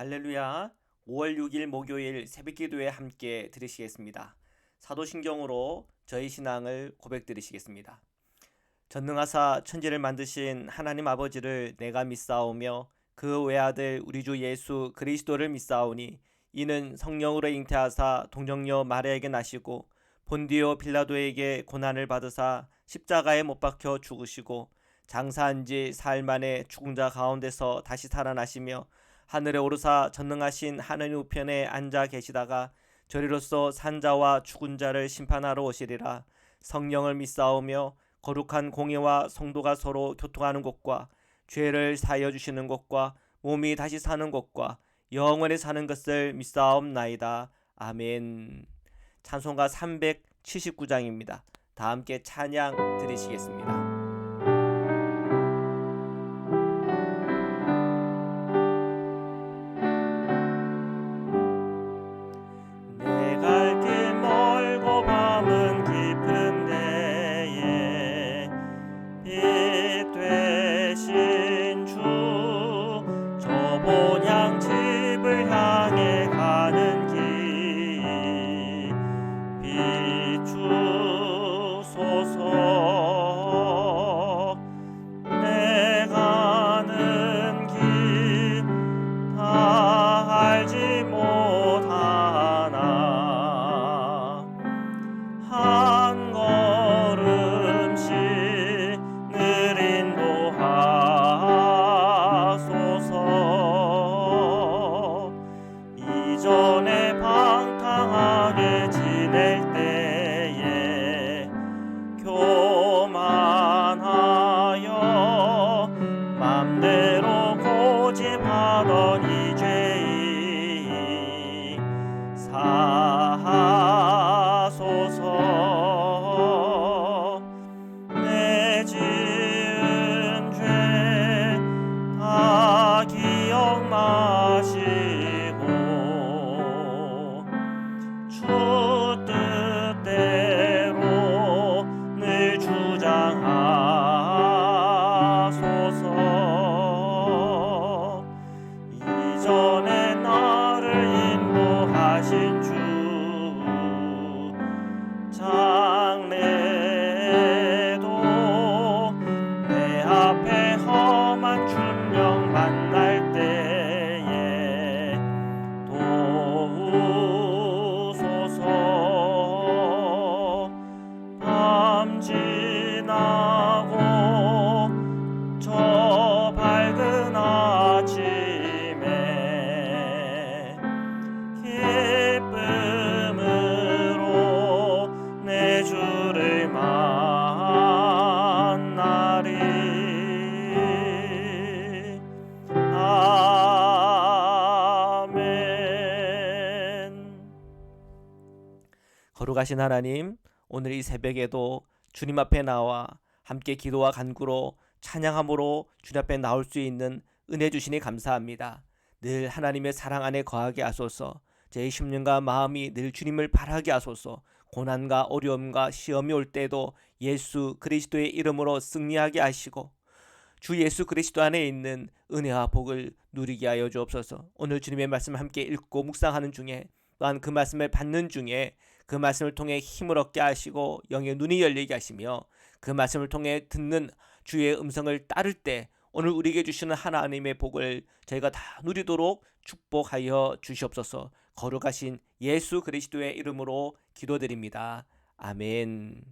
할렐루야. 5월 6일 목요일 새벽기도에 함께 들으시겠습니다. 사도신경으로 저희 신앙을 고백드리시겠습니다. 전능하사 천지를 만드신 하나님 아버지를 내가 믿사오며 그 외아들 우리 주 예수 그리스도를 믿사오니 이는 성령으로 잉태하사 동정녀 마리아에게 나시고 본디오 빌라도에게 고난을 받으사 십자가에 못 박혀 죽으시고 장사한 지 사흘 만에 죽은 자 가운데서 다시 살아나시며 하늘에 오르사 전능하신 하느님 우편에 앉아 계시다가 저리로서 산자와 죽은 자를 심판하러 오시리라. 성령을 믿사오며 거룩한 공예와 성도가 서로 교통하는 것과 죄를 사하여 주시는 것과 몸이 다시 사는 것과 영원히 사는 것을 믿사옵나이다. 아멘. 찬송가 379장입니다. 다 함께 찬양 드리시겠습니다. 내 갈 길 멀고 밤은 깊은 데에 빛 되신 주 저 본향 집을 향해 가는 길 비추소서. 내 가는 길 다 알지 못하나 한 걸음씩 늘 인도하소서. 이전에 방탕하게 지낼 때에 교만하여 맘대로 고집하던 이 죄인 사하소서. 내 지은 죄 다 기억 마시고 주 뜻대로 늘 주장하소서. 이전에 나를 인도하신 주 장래도 내 앞에 험한 준령 만날 때에 도우소서. 밤 지나고 저 밝은 아침에 기쁨으로 내 주를 만나리. 아멘. 거룩하신 하나님, 오늘 이 새벽에도 주님 앞에 나와 함께 기도와 간구로 찬양함으로 주님 앞에 나올 수 있는 은혜 주시니 감사합니다. 늘 하나님의 사랑 안에 거하게 하소서. 제 심령과 마음이 늘 주님을 바라게 하소서. 고난과 어려움과 시험이 올 때도 예수 그리스도의 이름으로 승리하게 하시고 주 예수 그리스도 안에 있는 은혜와 복을 누리게 하여 주옵소서. 오늘 주님의 말씀을 함께 읽고 묵상하는 중에 또한 그 말씀을 받는 중에 그 말씀을 통해 힘을 얻게 하시고 영의 눈이 열리게 하시며 그 말씀을 통해 듣는 주의 음성을 따를 때 오늘 우리에게 주시는 하나님의 복을 저희가 다 누리도록 축복하여 주시옵소서. 거룩하신 예수 그리스도의 이름으로 기도드립니다. 아멘.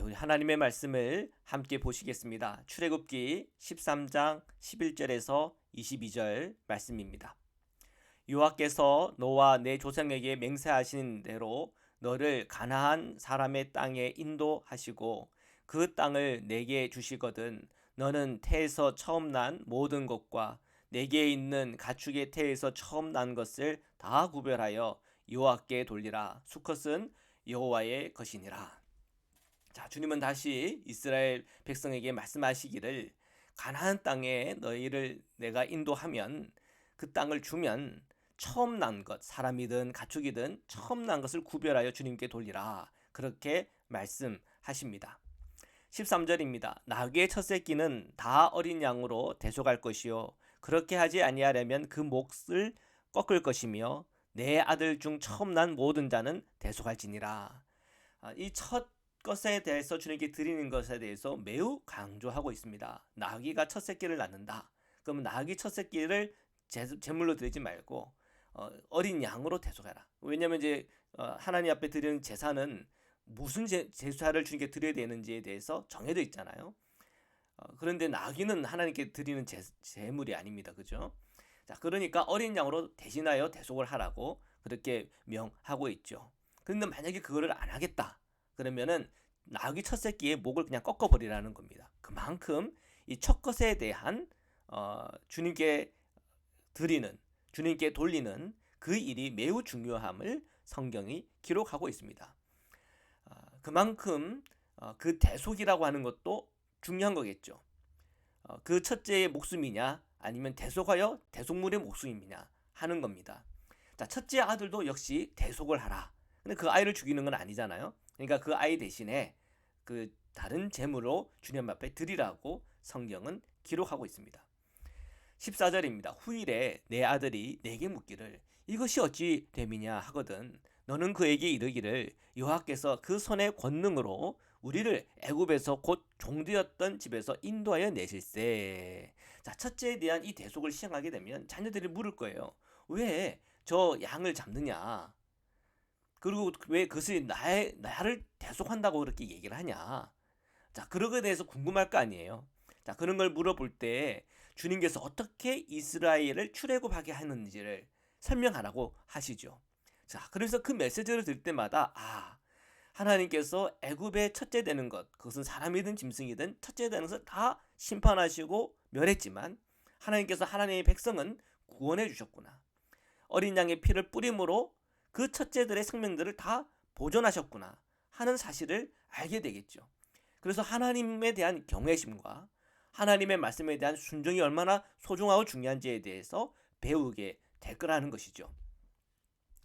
우리 하나님의 말씀을 함께 보시겠습니다. 출애굽기 13장 11절에서 22절 말씀입니다. 여호와께서 너와 내 조상에게 맹세하신 대로 너를 가나안 사람의 땅에 인도하시고 그 땅을 내게 주시거든 너는 태에서 처음 난 모든 것과 내게 있는 가축의 태에서 처음 난 것을 다 구별하여 여호와께 돌리라. 수컷은 여호와의 것이니라. 자, 주님은 다시 이스라엘 백성에게 말씀하시기를 가나안 땅에 너희를 내가 인도하면 그 땅을 주면 처음 난 것, 사람이든 가축이든 처음 난 것을 구별하여 주님께 돌리라. 그렇게 말씀하십니다. 13절입니다. 나귀의 첫 새끼는 다 어린 양으로 대속할 것이요 그렇게 하지 아니하려면 그 몫을 꺾을 것이며 내 아들 중 처음 난 모든 자는 대속할지니라. 이 첫 것에 대해서 주님께 드리는 것에 대해서 매우 강조하고 있습니다. 나귀가 첫 새끼를 낳는다. 그러면 나귀 첫 새끼를 제물로 드리지 말고 어린 양으로 대속하라. 왜냐하면 이제 하나님 앞에 드리는 제사는 무슨 제사를 주님께 드려야 되는지에 대해서 정해져 있잖아요. 그런데 나귀는 하나님께 드리는 제물이 아닙니다. 그죠? 자, 그러니까 어린 양으로 대신하여 대속을 하라고 그렇게 명하고 있죠. 그런데 만약에 그거를 안 하겠다. 그러면은 나귀 첫 새끼의 목을 그냥 꺾어버리라는 겁니다. 그만큼 이 첫 것에 대한 주님께 드리는, 주님께 돌리는 그 일이 매우 중요함을 성경이 기록하고 있습니다. 그만큼 그 대속이라고 하는 것도 중요한 거겠죠. 그 첫째의 목숨이냐 아니면 대속하여 대속물의 목숨이냐 하는 겁니다. 자, 첫째 아들도 역시 대속을 하라. 근데 그 아이를 죽이는 건 아니잖아요. 그러니까 그 아이 대신에 그 다른 제물로 주님 앞에 드리라고 성경은 기록하고 있습니다. 14절입니다. 후일에 내 아들이 내게 묻기를 이것이 어찌 됨이냐 하거든 너는 그에게 이르기를 여호와께서 그 손의 권능으로 우리를 애굽에서 곧 종되었던 집에서 인도하여 내실세. 자, 첫째에 대한 이 대속을 시행하게 되면 자녀들이 물을 거예요. 왜 저 양을 잡느냐? 그리고 왜 그것이 나를 대속한다고 그렇게 얘기를 하냐? 자, 그런 것에 대해서 궁금할 거 아니에요. 자, 그런 걸 물어볼 때 주님께서 어떻게 이스라엘을 출애굽하게 하는지를 설명하라고 하시죠. 자, 그래서 그 메시지를 들 때마다 하나님께서 애굽의 첫째 되는 것, 그것은 사람이든 짐승이든 첫째 되는 것을 다 심판하시고 멸했지만 하나님께서 하나님의 백성은 구원해 주셨구나. 어린 양의 피를 뿌림으로 그 첫째들의 생명들을 다 보존하셨구나 하는 사실을 알게 되겠죠. 그래서 하나님에 대한 경외심과 하나님의 말씀에 대한 순종이 얼마나 소중하고 중요한지에 대해서 배우게 될 거라는 것이죠.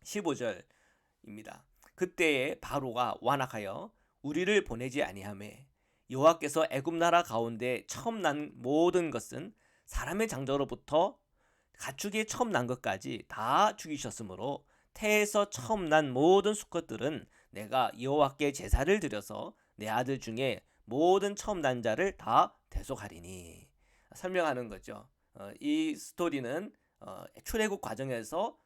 15절입니다. 그때에 바로가 완악하여 우리를 보내지 아니하매 여호와께서 애굽 나라 가운데 처음 난 모든 것은 사람의 장자로부터 가축이 처음 난 것까지 다 죽이셨으므로 태에서 처음 난 모든 수컷들은 내가 여호와께 제사를 드려서 내 아들 중에 모든 처음 난 자를 다 대속하리니 설명하는 거죠. 이 스토리는 출애굽 과정에서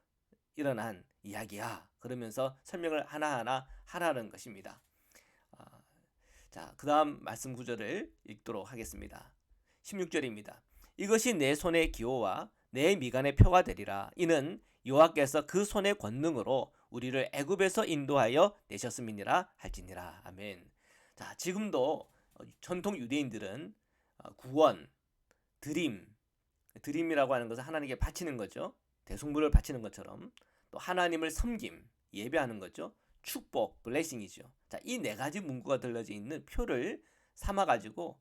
일어난 이야기야. 그러면서 설명을 하나하나 하라는 것입니다. 자, 그 다음 말씀 구절을 읽도록 하겠습니다. 16절입니다. 이것이 내 손의 기호와 내 미간의 표가 되리라. 이는 여호와께서 그 손의 권능으로 우리를 애굽에서 인도하여 내셨음이니라 할지니라. 아멘. 자, 지금도 전통 유대인들은 구원, 드림이라고 하는 것은 하나님께 바치는 거죠. 대속물을 바치는 것처럼 또 하나님을 섬김, 예배하는 거죠. 축복, 블레싱이죠. 자, 이 네 가지 문구가 들려져 있는 표를 삼아 가지고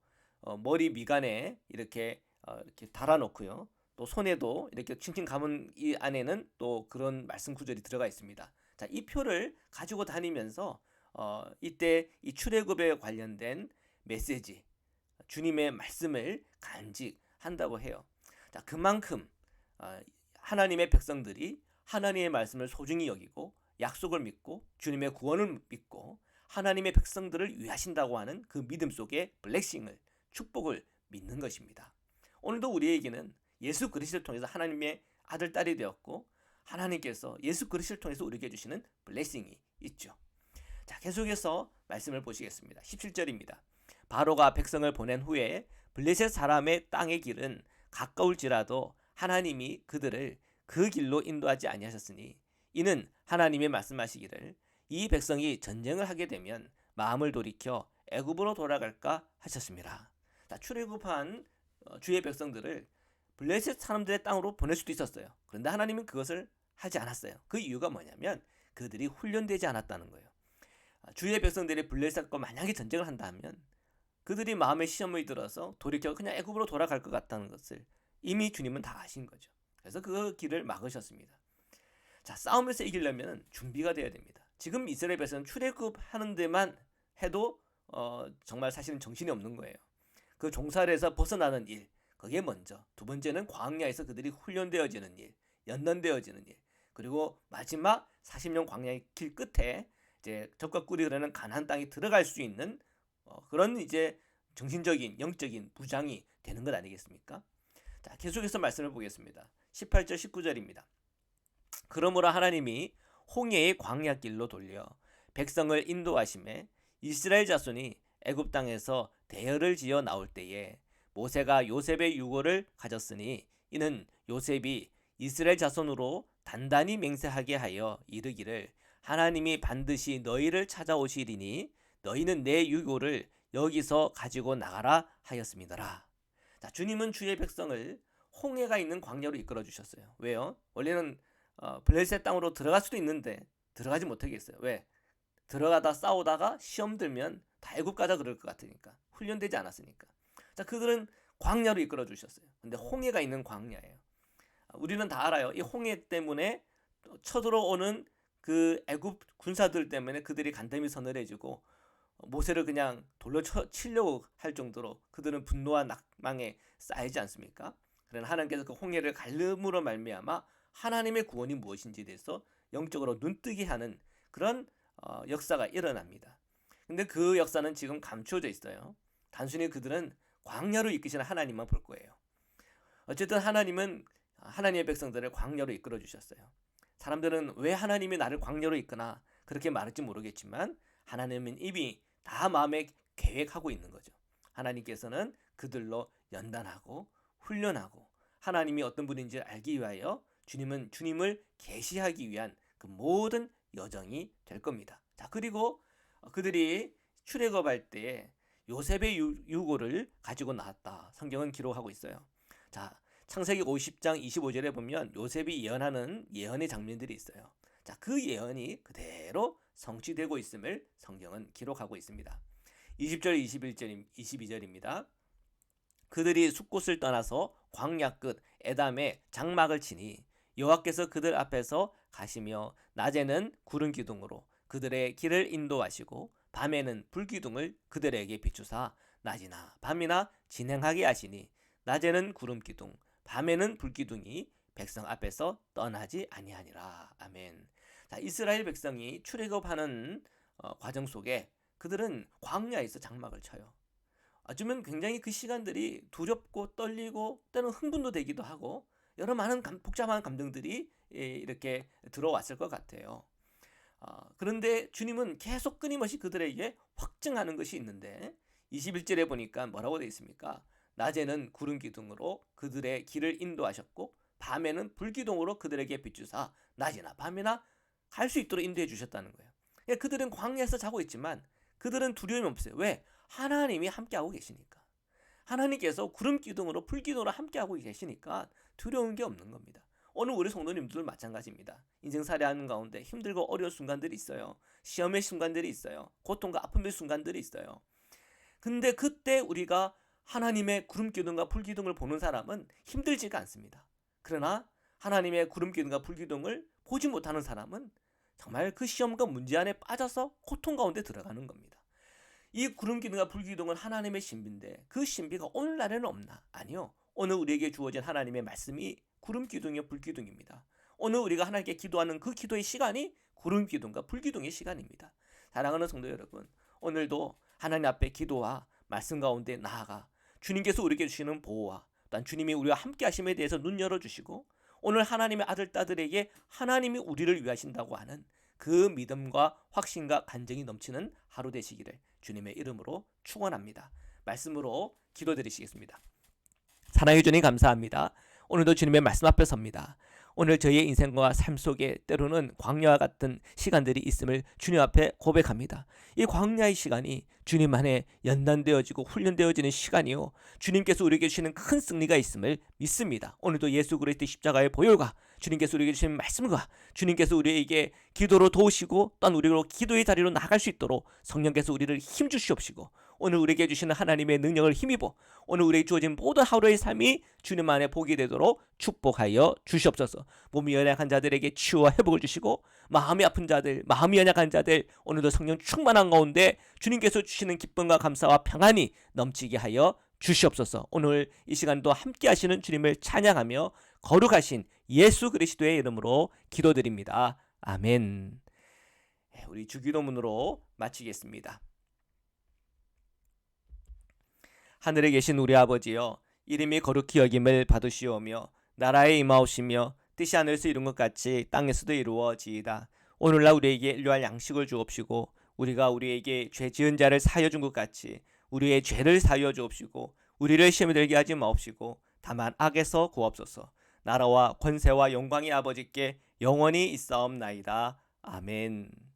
머리 미간에 이렇게 달아놓고요. 또 손에도 이렇게 칭칭 감은 이 안에는 또 그런 말씀 구절이 들어가 있습니다. 자, 이 표를 가지고 다니면서 이때 이 출애굽에 관련된 메시지, 주님의 말씀을 간직한다고 해요. 자, 그만큼 하나님의 백성들이 하나님의 말씀을 소중히 여기고 약속을 믿고 주님의 구원을 믿고 하나님의 백성들을 위하신다고 하는 그 믿음 속에 블레싱을, 축복을 믿는 것입니다. 오늘도 우리에게는 예수 그리스도를 통해서 하나님의 아들, 딸이 되었고 하나님께서 예수 그리스도를 통해서 우리에게 주시는 블레싱이 있죠. 자, 계속해서 말씀을 보시겠습니다. 17절입니다. 바로가 백성을 보낸 후에 블레셋 사람의 땅의 길은 가까울지라도 하나님이 그들을 그 길로 인도하지 아니하셨으니 이는 하나님이 말씀하시기를 이 백성이 전쟁을 하게 되면 마음을 돌이켜 애굽으로 돌아갈까 하셨습니다. 자, 출애굽한 주의 백성들을 블레셋 사람들의 땅으로 보낼 수도 있었어요. 그런데 하나님은 그것을 하지 않았어요. 그 이유가 뭐냐면 그들이 훈련되지 않았다는 거예요. 주의 백성들이 블레셋과 만약에 전쟁을 한다면 그들이 마음의 시험을 들어서 돌이켜 그냥 애굽으로 돌아갈 것 같다는 것을 이미 주님은 다 아신 거죠. 그래서 그 길을 막으셨습니다. 자, 싸움에서 이기려면 준비가 되어야 됩니다. 지금 이스라엘 백성은 출애굽하는 데만 해도 정말 사실은 정신이 없는 거예요. 그 종살이에서 벗어나는 일, 그게 먼저. 두 번째는 광야에서 그들이 훈련되어지는 일, 연단되어지는 일. 그리고 마지막 40년 광야의 길 끝에 이제 적과 꿀이 흐르는 가나안 땅에 들어갈 수 있는 그런 이제 정신적인 영적인 무장이 되는 것 아니겠습니까? 자, 계속해서 말씀을 보겠습니다. 18절 19절입니다. 그러므로 하나님이 홍해의 광야길로 돌려 백성을 인도하심에 이스라엘 자손이 애굽 땅에서 대열을 지어 나올 때에 모세가 요셉의 유고를 가졌으니 이는 요셉이 이스라엘 자손으로 단단히 맹세하게 하여 이르기를 하나님이 반드시 너희를 찾아오시리니 너희는 내 유고를 여기서 가지고 나가라 하였음이더라. 자, 주님은 주의 백성을 홍해가 있는 광야로 이끌어 주셨어요. 왜요? 원래는 블레셋 땅으로 들어갈 수도 있는데 들어가지 못하겠어요. 왜? 들어가다 싸우다가 시험 들면 다 애굽 가자 그럴 것 같으니까. 훈련되지 않았으니까. 자, 그들은 광야로 이끌어 주셨어요. 근데 홍해가 있는 광야예요. 우리는 다 알아요. 이 홍해 때문에 쳐들어오는 그 애굽 군사들 때문에 그들이 간담이 서늘해지고 모세를 그냥 돌로 치려고 할 정도로 그들은 분노와 낙망에 쌓이지 않습니까? 그러나 하나님께서 그 홍해를 갈름으로 말미암아 하나님의 구원이 무엇인지에 대해서 영적으로 눈뜨게 하는 그런 역사가 일어납니다. 근데 그 역사는 지금 감추어져 있어요. 단순히 그들은 광야로 이끄시는 하나님만 볼 거예요. 어쨌든 하나님은 하나님의 백성들을 광야로 이끌어 주셨어요. 사람들은 왜 하나님이 나를 광야로 이끄나 그렇게 말할지 모르겠지만 하나님은 이미 다 마음에 계획하고 있는 거죠. 하나님께서는 그들로 연단하고 훈련하고 하나님이 어떤 분인지 알기 위하여 주님을 계시하기 위한 그 모든 여정이 될 겁니다. 자, 그리고 그들이 출애굽할 때에 요셉의 유고를 가지고 나왔다. 성경은 기록하고 있어요. 자, 창세기 50장 25절에 보면 요셉이 예언하는 예언의 장면들이 있어요. 자, 그 예언이 그대로 성취되고 있음을 성경은 기록하고 있습니다. 20절 22절입니다. 그들이 숫곳을 떠나서 광야 끝 에담에 장막을 치니 여호와께서 그들 앞에서 가시며 낮에는 구름 기둥으로 그들의 길을 인도하시고 밤에는 불 기둥을 그들에게 비추사 낮이나 밤이나 진행하게 하시니 낮에는 구름 기둥 밤에는 불 기둥이 백성 앞에서 떠나지 아니하니라. 아멘. 자, 이스라엘 백성이 출애굽하는 과정 속에 그들은 광야에서 장막을 쳐요. 어쩌면 굉장히 그 시간들이 두렵고 떨리고 때는 흥분도 되기도 하고 여러 많은 복잡한 감정들이 이렇게 들어왔을 것 같아요. 그런데 주님은 계속 끊임없이 그들에게 확증하는 것이 있는데 21절에 보니까 뭐라고 되어 있습니까? 낮에는 구름 기둥으로 그들의 길을 인도하셨고 밤에는 불 기둥으로 그들에게 비추사 낮이나 밤이나 갈 수 있도록 인도해 주셨다는 거예요. 그러니까 그들은 광야에서 자고 있지만 그들은 두려움이 없어요. 왜? 하나님이 함께하고 계시니까. 하나님께서 구름 기둥으로 불 기둥으로 함께하고 계시니까 두려운 게 없는 겁니다. 오늘 우리 성도님들 마찬가지입니다. 인생살이 하는 가운데 힘들고 어려운 순간들이 있어요. 시험의 순간들이 있어요. 고통과 아픔의 순간들이 있어요. 근데 그때 우리가 하나님의 구름 기둥과 불 기둥을 보는 사람은 힘들지가 않습니다. 그러나 하나님의 구름 기둥과 불 기둥을 보지 못하는 사람은 정말 그 시험과 문제 안에 빠져서 고통 가운데 들어가는 겁니다. 이 구름 기둥과 불 기둥은 하나님의 신비인데 그 신비가 오늘날에는 없나? 아니요. 오늘 우리에게 주어진 하나님의 말씀이 구름 기둥이요 불 기둥입니다. 오늘 우리가 하나님께 기도하는 그 기도의 시간이 구름 기둥과 불 기둥의 시간입니다. 사랑하는 성도 여러분, 오늘도 하나님 앞에 기도와 말씀 가운데 나아가 주님께서 우리에게 주시는 보호와 또한 주님이 우리와 함께 하심에 대해서 눈 열어주시고 오늘 하나님의 아들 딸들에게 하나님이 우리를 위하신다고 하는 그 믿음과 확신과 간증이 넘치는 하루 되시기를 주님의 이름으로 축원합니다. 말씀으로 기도드리시겠습니다. 사랑해 주님 감사합니다. 오늘도 주님의 말씀 앞에 섭니다. 오늘 저희의 인생과 삶 속에 때로는 광야와 같은 시간들이 있음을 주님 앞에 고백합니다. 이 광야의 시간이 주님 안에 연단되어지고 훈련되어지는 시간이요. 주님께서 우리에게 주시는 큰 승리가 있음을 믿습니다. 오늘도 예수 그리스도의 십자가의 보혈과 주님께서 우리에게 주신 말씀과 주님께서 우리에게 기도로 도우시고 또한 우리로 기도의 자리로 나갈 수 있도록 성령께서 우리를 힘주시옵시고 오늘 우리에게 주시는 하나님의 능력을 힘입어 오늘 우리에게 주어진 모든 하루의 삶이 주님 안에 복이 되도록 축복하여 주시옵소서. 몸이 연약한 자들에게 치유와 회복을 주시고 마음이 아픈 자들, 마음이 연약한 자들 오늘도 성령 충만한 가운데 주님께서 주시는 기쁨과 감사와 평안이 넘치게 하여 주시옵소서. 오늘 이 시간도 함께 하시는 주님을 찬양하며 거룩하신 예수 그리스도의 이름으로 기도드립니다. 아멘. 우리 주기도문으로 마치겠습니다. 하늘에 계신 우리 아버지여, 이름이 거룩히 여김을 받으시오며 나라에 임하오시며 뜻이 하늘에서 이룬 것 같이 땅에서도 이루어지이다. 오늘날 우리에게 일용할 양식을 주옵시고 우리가 우리에게 죄 지은 자를 사하여 준 것 같이 우리의 죄를 사하여 주옵시고 우리를 시험에 들게 하지 마옵시고 다만 악에서 구하옵소서. 나라와 권세와 영광이 아버지께 영원히 있사옵나이다. 아멘.